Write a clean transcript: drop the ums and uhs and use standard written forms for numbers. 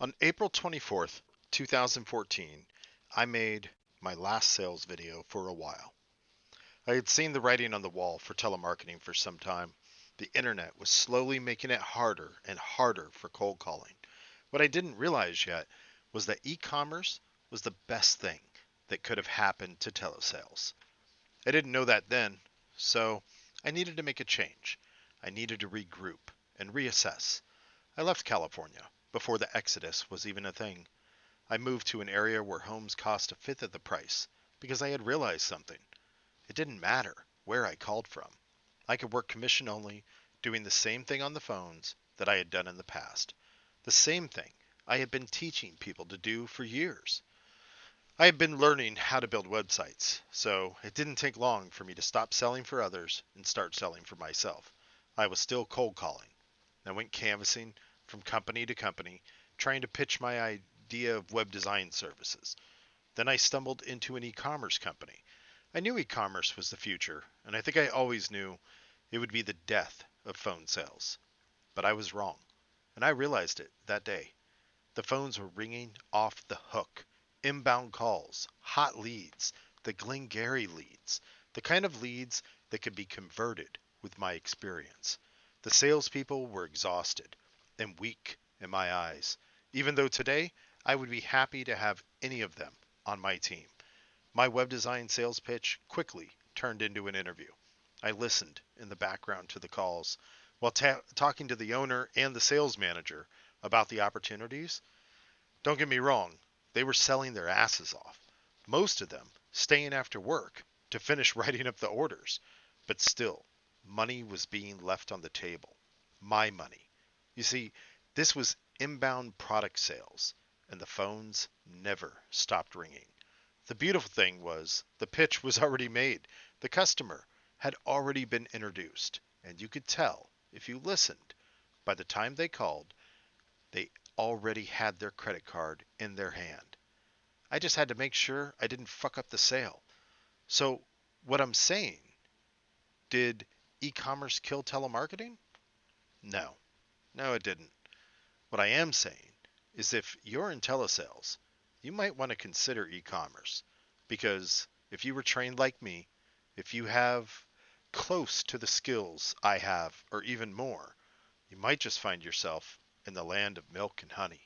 On April 24th, 2014, I made my last sales video for a while. I had seen the writing on the wall for telemarketing for some time. The internet was slowly making it harder and harder for cold calling. What I didn't realize yet was that e-commerce was the best thing that could have happened to telesales. I didn't know that then, so I needed to make a change. I needed to regroup and reassess. I left California before the exodus was even a thing. I moved to an area where homes cost a fifth of the price because I had realized something. It didn't matter where I called from. I could work commission only, doing the same thing on the phones that I had done in the past. The same thing I had been teaching people to do for years. I had been learning how to build websites, so it didn't take long for me to stop selling for others and start selling for myself. I was still cold calling. I went canvassing from company to company, trying to pitch my idea of web design services. Then I stumbled into an e-commerce company. I knew e-commerce was the future, and I think I always knew it would be the death of phone sales. But I was wrong, and I realized it that day. The phones were ringing off the hook. Inbound calls, hot leads, the Glengarry leads, the kind of leads that could be converted with my experience. The salespeople were exhausted and weak in my eyes, even though today I would be happy to have any of them on my team. My web design sales pitch quickly turned into an interview. I listened in the background to the calls while talking to the owner and the sales manager about the opportunities. Don't get me wrong, they were selling their asses off. Most of them staying after work to finish writing up the orders. But still, money was being left on the table. My money. You see, this was inbound product sales, and the phones never stopped ringing. The beautiful thing was the pitch was already made. The customer had already been introduced, and you could tell, if you listened, by the time they called, they already had their credit card in their hand. I just had to make sure I didn't fuck up the sale. So, what I'm saying, did e-commerce kill telemarketing? No. No, it didn't. What I am saying is if you're in telesales, you might want to consider e-commerce because if you were trained like me, if you have close to the skills I have or even more, you might just find yourself in the land of milk and honey.